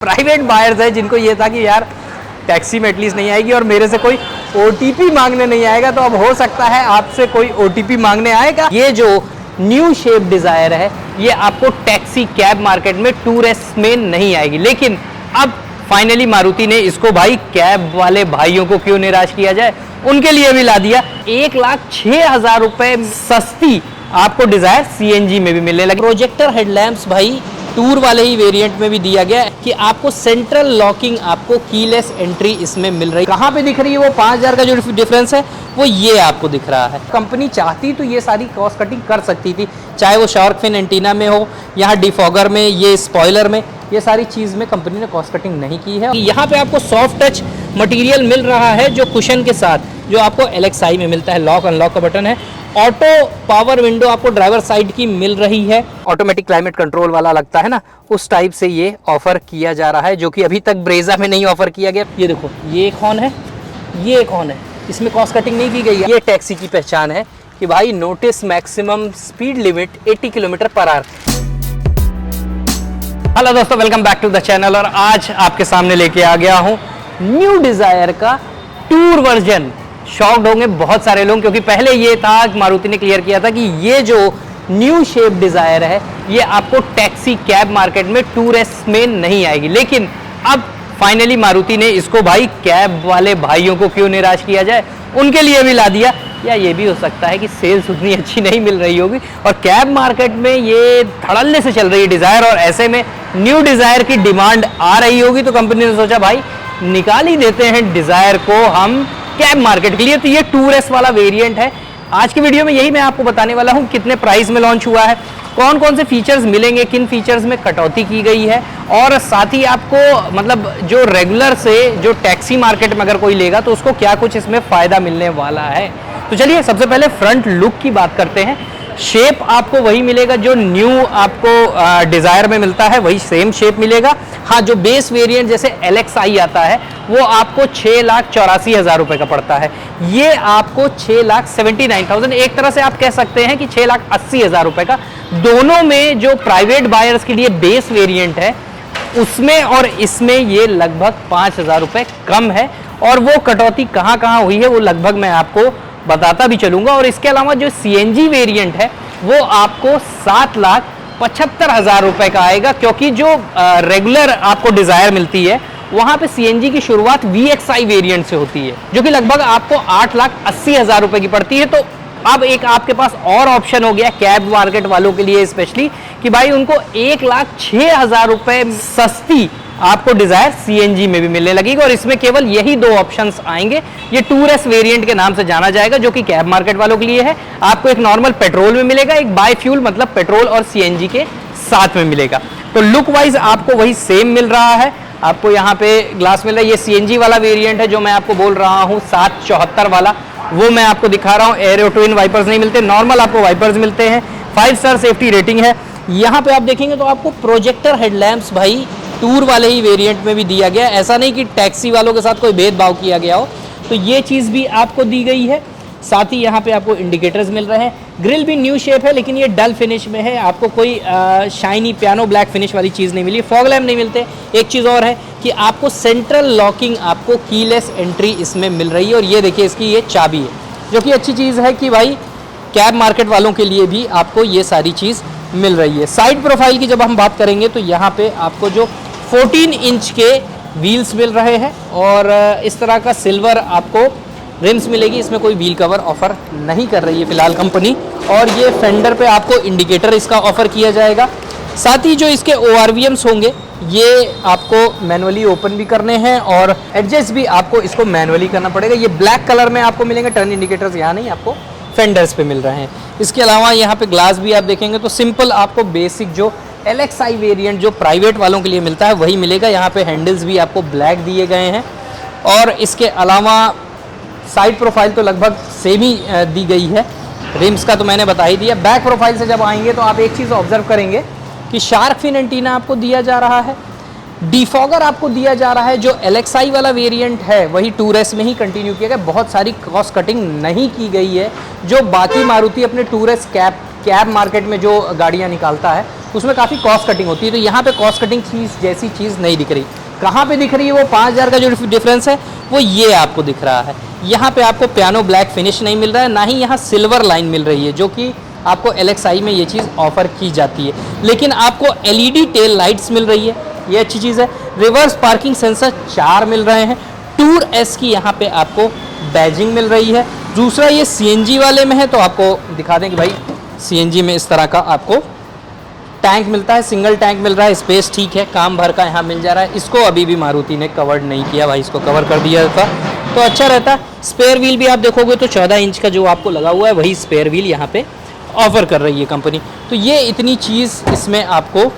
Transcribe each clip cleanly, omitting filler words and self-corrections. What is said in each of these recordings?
Private buyers है जिनको ये था कि यार टैक्सी में एटलीस्ट नहीं आएगी और मेरे से कोई ओटीपी मांगने नहीं आएगा, तो अब हो सकता है आपसे कोई ओटीपी मांगने आएगा। ये जो न्यू शेप डिजायर है ये आपको टैक्सी कैब मार्केट में टूरेस में नहीं आएगी, लेकिन अब फाइनली मारुति ने इसको भाई कैब वाले भाइयों को क्यों निराश किया जाए, उनके लिए भी ला दिया। 1,06,000 रुपए सस्ती आपको डिजायर सीएनजी में भी मिलने लगी। प्रोजेक्टर हेडलैम्प्स भाई टूर वाले ही वेरिएंट में भी दिया गया है कि आपको सेंट्रल लॉकिंग, आपको कीलेस एंट्री इसमें मिल रही है। कहाँ पे दिख रही है वो 5,000 का जो डिफरेंस है वो ये आपको दिख रहा है। कंपनी चाहती तो ये सारी कॉस्ट कटिंग कर सकती थी, चाहे वो शार्क फिन एंटीना में हो, यहाँ डिफॉगर में, ये स्पॉइलर में, ये सारी चीज़ में कंपनी ने कॉस्ट कटिंग नहीं की है। यहाँ पे आपको सॉफ्ट टच मटेरियल मिल रहा है जो कुशन के साथ, जो आपको LXI में मिलता है। लॉक अनलॉक का बटन है। ऑटो पावर विंडो आपको ड्राइवर साइड की मिल रही है। ऑटोमेटिक क्लाइमेट कंट्रोल वाला लगता है ना, उस टाइप से ये ऑफर किया जा रहा है, जो कि अभी तक ब्रेजा में नहीं ऑफर किया गया। ये देखो, ये एक हॉर्न है, ये एक हॉर्न है, इसमें कॉस्ट कटिंग नहीं की गई है। ये टैक्सी की पहचान है कि भाई notice maximum speed limit 80 km/h। Hello दोस्तों, welcome back to the channel. और आज आपके सामने लेके आ गया हूँ न्यू डिजायर का टूर वर्जन। शॉक्ड होंगे बहुत सारे लोग, क्योंकि पहले ये था, मारुति ने क्लियर किया था कि ये जो न्यू शेप डिजायर है ये आपको टैक्सी कैब मार्केट में टूरेस में नहीं आएगी, लेकिन अब फाइनली मारुति ने इसको भाई कैब वाले भाइयों को क्यों निराश किया जाए, उनके लिए भी ला दिया। या ये भी हो सकता है कि सेल्स उतनी अच्छी नहीं मिल रही होगी और कैब मार्केट में ये धड़ल्ले से चल रही है डिजायर, और ऐसे में न्यू डिजायर की डिमांड आ रही होगी, तो कंपनी ने सोचा भाई निकाल ही देते हैं डिजायर को हम कैब मार्केट के लिए। तो ये टूरेस वाला वेरिएंट है। आज की वीडियो में यही मैं आपको बताने वाला हूँ, कितने प्राइस में लॉन्च हुआ है, कौन कौन से फीचर्स मिलेंगे, किन फीचर्स में कटौती की गई है, और साथ ही आपको मतलब जो रेगुलर से जो टैक्सी मार्केट में अगर कोई लेगा तो उसको क्या कुछ इसमें फायदा मिलने वाला है। तो चलिए सबसे पहले फ्रंट लुक की बात करते हैं। शेप आपको वही मिलेगा जो न्यू आपको डिजायर में मिलता है, वही सेम शेप मिलेगा। हाँ, जो बेस वेरिएंट जैसे LXI आता है वो आपको 6,84,000 रुपए का पड़ता है, ये आपको 6,79,000, एक तरह से आप कह सकते हैं कि 6,80,000 रुपए का। दोनों में जो प्राइवेट बायर्स के लिए बेस वेरिएंट है उसमें और इसमें ये लगभग 5,000 रुपए कम है, और वो कटौती कहाँ कहाँ हुई है वो लगभग मैं आपको बताता भी चलूंगा। और इसके अलावा जो CNG वेरिएंट है वो आपको 7,75,000 रुपए का आएगा, क्योंकि जो रेगुलर आपको डिजायर मिलती है वहां पे CNG की शुरुआत VXI वेरिएंट से होती है, जो कि लगभग आपको 8,80,000 रुपए की पड़ती है। तो अब एक आपके पास और ऑप्शन हो गया कैब मार्केट वालों के लिए स्पेशली, कि भाई उनको 1,06,000 रुपए सस्ती आपको डिजायर CNG में भी मिलने लगेगी, और इसमें केवल यही दो ऑप्शंस आएंगे। ये टूरेस वेरिएंट के नाम से जाना जाएगा, जो कि कैब मार्केट वालों के लिए है। आपको एक नॉर्मल पेट्रोल में मिलेगा, एक बाय फ्यूल मतलब पेट्रोल और CNG के साथ में मिलेगा। तो लुक वाइज आपको वही सेम मिल रहा है। आपको यहाँ पे ग्लास मिल रहा है, ये CNG वाला वेरिएंट है जो मैं आपको बोल रहा हूँ 774 वाला, वो मैं आपको दिखा रहा हूँ। एरो ट्विन वाइपर्स नहीं मिलते, नॉर्मल आपको वाइपर्स मिलते हैं। 5 स्टार सेफ्टी रेटिंग है। यहाँ पे आप देखेंगे तो आपको प्रोजेक्टर हेडलैम्प्स भाई टूर वाले ही वेरिएंट में भी दिया गया, ऐसा नहीं कि टैक्सी वालों के साथ कोई भेदभाव किया गया हो, तो ये चीज़ भी आपको दी गई है। साथ ही यहाँ पे आपको इंडिकेटर्स मिल रहे हैं। ग्रिल भी न्यू शेप है, लेकिन ये डल फिनिश में है, आपको कोई शाइनी पियानो ब्लैक फिनिश वाली चीज़ नहीं मिली। फॉग लैम्प नहीं मिलते। एक चीज़ और है कि आपको सेंट्रल लॉकिंग, आपको कीलेस एंट्री इसमें मिल रही है, और ये देखिए इसकी ये चाबी है, जो कि अच्छी चीज़ है कि भाई कैब मार्केट वालों के लिए भी आपको ये सारी चीज़ मिल रही है। साइड प्रोफाइल की जब हम बात करेंगे तो यहाँ पे आपको जो 14 इंच के व्हील्स मिल रहे हैं, और इस तरह का सिल्वर आपको रिम्स मिलेगी। इसमें कोई व्हील कवर ऑफर नहीं कर रही है फिलहाल कंपनी, और ये फेंडर पे आपको इंडिकेटर इसका ऑफर किया जाएगा। साथ ही जो इसके ORVMs होंगे ये आपको मैनुअली ओपन भी करने हैं, और एडजस्ट भी आपको इसको मैनुअली करना पड़ेगा। ये ब्लैक कलर में आपको मिलेंगे। टर्न इंडिकेटर्स यहाँ नहीं, आपको फेंडर्स पे मिल रहे हैं। इसके अलावा यहाँ पे ग्लास भी आप देखेंगे तो सिंपल आपको बेसिक जो LXI वेरिएंट जो प्राइवेट वालों के लिए मिलता है वही मिलेगा। यहाँ पे हैंडल्स भी आपको ब्लैक दिए गए हैं, और इसके अलावा साइड प्रोफाइल तो लगभग सेम ही दी गई है। रिम्स का तो मैंने बता ही दिया। बैक प्रोफाइल से जब आएंगे तो आप एक चीज़ ऑब्जर्व करेंगे कि शार्क फिन एंटीना आपको दिया जा रहा है, डिफॉगर आपको दिया जा रहा है। जो LXI वाला वेरिएंट है वही टूरेस में ही कंटिन्यू किया गया, बहुत सारी कॉस्ट कटिंग नहीं की गई है। जो बाकी मारुति अपने टूरेस कैब मार्केट में जो गाड़ियाँ निकालता है उसमें काफ़ी कॉस्ट कटिंग होती है। तो यहाँ पे कॉस्ट कटिंग चीज़ जैसी चीज़ नहीं दिख रही। कहाँ पे दिख रही है वो 5,000 का जो डिफरेंस है वो ये आपको दिख रहा है। यहाँ पे आपको पियानो ब्लैक फिनिश नहीं मिल रहा है, ना ही यहाँ सिल्वर लाइन मिल रही है, जो कि आपको LXi में ये चीज़ ऑफर की जाती है। लेकिन आपको LED टेल लाइट्स मिल रही है, ये अच्छी चीज़ है। रिवर्स पार्किंग सेंसर 4 मिल रहे हैं। टूर S की यहाँ पे आपको बैजिंग मिल रही है। दूसरा ये CNG वाले में है, तो आपको दिखा दें कि भाई CNG में इस तरह का आपको टैंक मिलता है, सिंगल टैंक मिल रहा है, स्पेस ठीक है, काम भर का यहाँ मिल जा रहा है। इसको अभी भी मारुति ने कवर नहीं किया भाई, इसको कवर कर दिया था तो अच्छा रहता। स्पेयर व्हील भी आप देखोगे तो 14 इंच का जो आपको लगा हुआ है वही स्पेयर व्हील यहाँ पे ऑफर कर रही है कंपनी। तो ये इतनी चीज़ इसमें आपको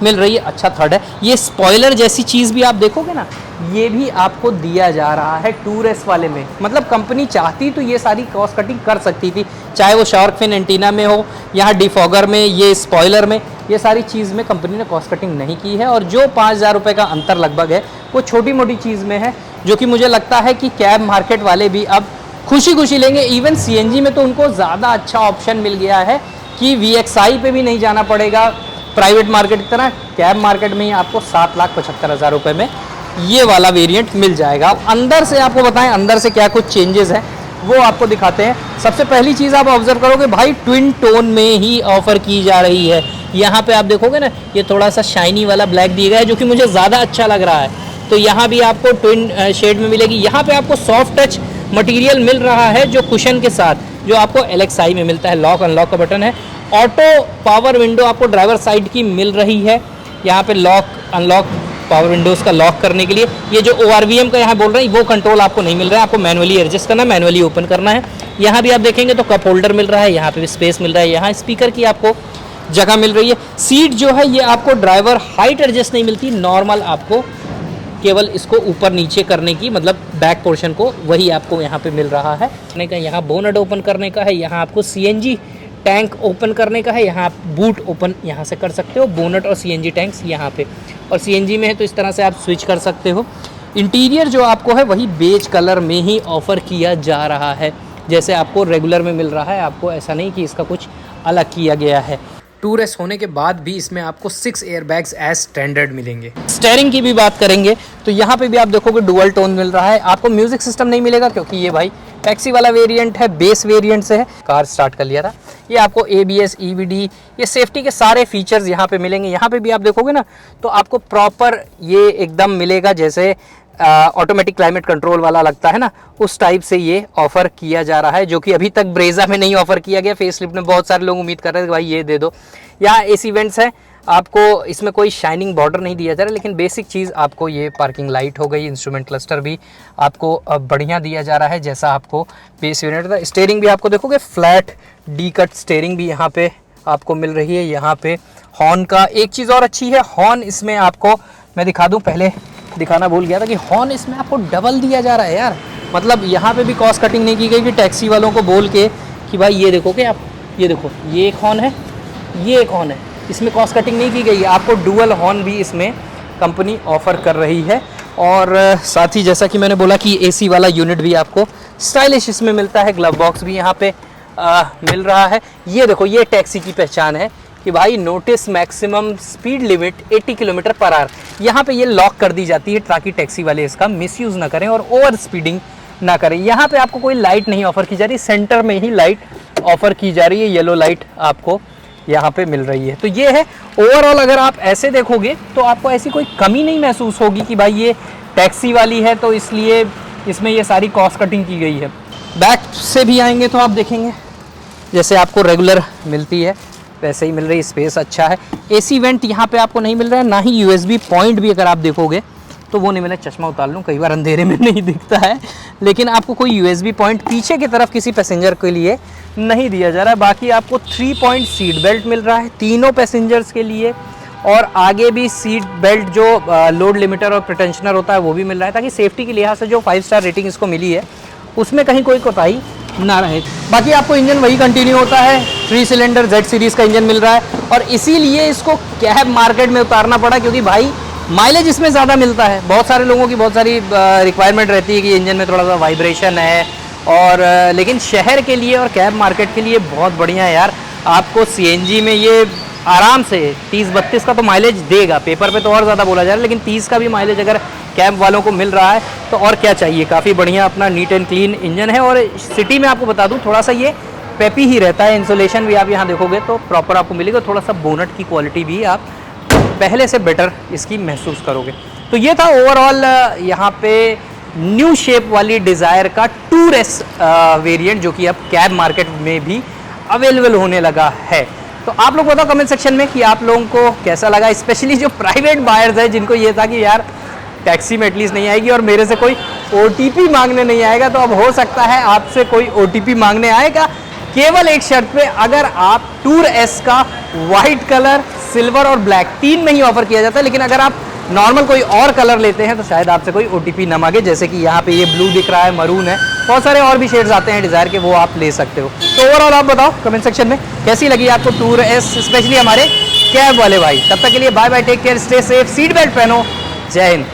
मिल रही है, अच्छा थर्ड है। ये स्पॉइलर जैसी चीज़ भी आप देखोगे ना, ये भी आपको दिया जा रहा है टूर एस वाले में। मतलब कंपनी चाहती तो ये सारी कॉस्ट कटिंग कर सकती थी, चाहे वो शार्क फिन एंटीना में हो, यहाँ डिफॉगर में, ये स्पॉइलर में, ये सारी चीज़ में कंपनी ने कॉस्ट कटिंग नहीं की है। और जो 5,000 रुपये का अंतर लगभग है वो छोटी मोटी चीज़ में है, जो कि मुझे लगता है कि कैब मार्केट वाले भी अब खुशी खुशी लेंगे। इवन CNG में तो उनको ज़्यादा अच्छा ऑप्शन मिल गया है कि VXi पे भी नहीं जाना पड़ेगा प्राइवेट मार्केट की तरह। कैब मार्केट में ही आपको 7,75,000 रुपये में ये वाला वेरिएंट मिल जाएगा। अब अंदर से आपको बताएं अंदर से क्या कुछ चेंजेस हैं वो आपको दिखाते हैं। सबसे पहली चीज़ आप ऑब्जर्व करोगे भाई, ट्विन टोन में ही ऑफर की जा रही है। यहाँ पे आप देखोगे ना, ये थोड़ा सा शाइनी वाला ब्लैक दिया गया है, जो कि मुझे ज़्यादा अच्छा लग रहा है। तो यहाँ भी आपको ट्विन शेड में मिलेगी। यहाँ पे आपको सॉफ्ट टच मटेरियल मिल रहा है जो कुशन के साथ, जो आपको LXi में मिलता है। लॉक अनलॉक का बटन है। ऑटो पावर विंडो आपको ड्राइवर साइड की मिल रही है। यहाँ पे लॉक अनलॉक पावर विंडोज़ का लॉक करने के लिए ये जो ORVM का यहाँ बोल रहे हैं वो कंट्रोल आपको नहीं मिल रहा है, आपको मैनुअली एडजस्ट करना है, मैनुअली ओपन करना है। यहाँ भी आप देखेंगे तो कप होल्डर मिल रहा है, यहाँ पे भी स्पेस मिल रहा है, यहाँ स्पीकर की आपको जगह मिल रही है। सीट जो है ये आपको ड्राइवर हाइट एडजस्ट नहीं मिलती, नॉर्मल आपको केवल इसको ऊपर नीचे करने की, मतलब बैक पोर्शन को, वही आपको यहाँ पे मिल रहा है। यहाँ बोनट ओपन करने का है, यहाँ आपको CNG टैंक ओपन करने का है, यहाँ आप बूट ओपन यहाँ से कर सकते हो। बोनट और CNG टैंक्स यहाँ पे, और CNG में है तो इस तरह से आप स्विच कर सकते हो। इंटीरियर जो आपको है वही बेज कलर में ही ऑफ़र किया जा रहा है, जैसे आपको रेगुलर में मिल रहा है। आपको ऐसा नहीं कि इसका कुछ अलग किया गया है। टूर एस होने के बाद भी इसमें आपको 6 एयरबैग्स एज स्टैंडर्ड मिलेंगे। स्टीयरिंग की भी बात करेंगे तो यहाँ पे भी आप देखोगे डुअल टोन मिल रहा है। आपको म्यूजिक सिस्टम नहीं मिलेगा क्योंकि ये भाई टैक्सी वाला वेरिएंट है, बेस वेरिएंट से है। कार स्टार्ट कर लिया था। ये आपको ABS, EBD, ये सेफ्टी के सारे फीचर्स यहाँ पे मिलेंगे। यहाँ पे भी आप देखोगे ना तो आपको प्रॉपर ये एकदम मिलेगा, जैसे ऑटोमेटिक क्लाइमेट कंट्रोल वाला लगता है ना, उस टाइप से ये ऑफर किया जा रहा है, जो कि अभी तक ब्रेजा में नहीं ऑफर किया गया। फेसलिफ्ट में बहुत सारे लोग उम्मीद कर रहे थे कि भाई ये दे दो। यहाँ AC वेंट्स है, आपको इसमें कोई शाइनिंग बॉर्डर नहीं दिया जा रहा, लेकिन बेसिक चीज़ आपको ये पार्किंग लाइट हो गई। इंस्ट्रूमेंट क्लस्टर भी आपको बढ़िया दिया जा रहा है जैसा आपको बेस यूनिट था। स्टीयरिंग भी आपको देखोगे फ्लैट डी कट स्टीयरिंग भी यहाँ पे आपको मिल रही है। यहाँ पे हॉर्न का एक चीज़ और अच्छी है, हॉर्न इसमें आपको मैं दिखा दूँ, पहले दिखाना भूल गया था कि हॉर्न इसमें आपको डबल दिया जा रहा है यार। मतलब यहाँ पे भी कॉस्ट कटिंग नहीं की गई कि टैक्सी वालों को बोल के कि भाई ये देखो कि आप ये देखो, ये एक हॉर्न है, ये एक हॉर्न है, इसमें कॉस्ट कटिंग नहीं की गई है। आपको डुअल हॉर्न भी इसमें कंपनी ऑफर कर रही है। और साथ ही जैसा कि मैंने बोला कि AC वाला यूनिट भी आपको स्टाइलिश इसमें मिलता है। ग्लव बॉक्स भी यहाँ पे मिल रहा है। ये देखो, ये टैक्सी की पहचान है कि भाई notice maximum speed limit 80 kilometre per hour. यहाँ पे ये लॉक कर दी जाती है ताकि टैक्सी वाले इसका मिसयूज़ ना करें और ओवर स्पीडिंग ना करें। यहाँ पे आपको कोई लाइट नहीं ऑफर की जा रही, सेंटर में ही लाइट ऑफर की जा रही है। येलो लाइट आपको यहाँ पे मिल रही है। तो ये है ओवरऑल। अगर आप ऐसे देखोगे तो आपको ऐसी कोई कमी नहीं महसूस होगी कि भाई ये टैक्सी वाली है तो इसलिए इसमें ये सारी कॉस्ट कटिंग की गई है। बैक से भी आएंगे तो आप देखेंगे जैसे आपको रेगुलर मिलती है वैसे ही मिल रही, स्पेस अच्छा है। AC वेंट यहाँ पे आपको नहीं मिल रहा है, ना ही USB पॉइंट भी अगर आप देखोगे तो वो नहीं मिला। चश्मा उतार लूँ, कई बार अंधेरे में नहीं दिखता है, लेकिन आपको कोई USB पॉइंट पीछे की तरफ किसी पैसेंजर के लिए नहीं दिया जा रहा है। बाकी आपको 3 पॉइंट सीट बेल्ट मिल रहा है तीनों पैसेंजर्स के लिए, और आगे भी सीट बेल्ट जो लोड लिमिटर और प्रिटेंशनर होता है वो भी मिल रहा है, ताकि सेफ्टी के लिहाज से जो 5 स्टार रेटिंग इसको मिली है उसमें कहीं कोई कोताही ना रहे। बाकी आपको इंजन वही कंटिन्यू होता है, 3 सिलेंडर Z सीरीज़ का इंजन मिल रहा है, और इसीलिए इसको कैब मार्केट में उतारना पड़ा क्योंकि भाई माइलेज इसमें ज़्यादा मिलता है। बहुत सारे लोगों की बहुत सारी रिक्वायरमेंट रहती है कि इंजन में थोड़ा सा वाइब्रेशन है, और लेकिन शहर के लिए और कैब मार्केट के लिए बहुत बढ़िया है यार। आपको CNG में ये आराम से 30-32 का तो माइलेज देगा, पेपर पे तो और ज़्यादा बोला जा रहा है, लेकिन 30 का भी माइलेज अगर कैब वालों को मिल रहा है तो और क्या चाहिए। काफ़ी बढ़िया अपना नीट एंड क्लीन इंजन है, और सिटी में आपको बता दूं थोड़ा सा ये पेपी ही रहता है। इंसुलेशन भी आप यहाँ देखोगे तो प्रॉपर आपको मिलेगा, थोड़ा सा बोनट की क्वालिटी भी आप पहले से बेटर इसकी महसूस करोगे। तो ये था ओवरऑल यहाँ पे न्यू शेप वाली डिज़ायर का टूर एस वेरिएंट, जो कि अब कैब मार्केट में भी अवेलेबल होने लगा है। तो आप लोग बताओ कमेंट सेक्शन में कि आप लोगों को कैसा लगा, स्पेशली जो प्राइवेट बायर्स है जिनको ये था कि यार टैक्सी में एटलीस्ट नहीं आएगी और मेरे से कोई OTP मांगने नहीं आएगा, तो अब हो सकता है आपसे कोई OTP मांगने आएगा, केवल एक शर्त पे, अगर आप टूर एस का वाइट कलर, सिल्वर और ब्लैक 3 में ही ऑफर किया जाता है, लेकिन अगर आप नॉर्मल कोई और कलर लेते हैं तो शायद आपसे कोई OTP ना मांगे। जैसे कि यहाँ पे ये ब्लू दिख रहा है, मरून है, बहुत सारे और भी शेड्स आते हैं डिज़ायर के, वो आप ले सकते हो। तो ओवरऑल आप बताओ कमेंट सेक्शन में कैसी लगी आपको टूर एस, स्पेशली हमारे कैब वाले भाई। तब तक के लिए bye bye, take care, stay safe, seat belt पहनो, जय हिंद।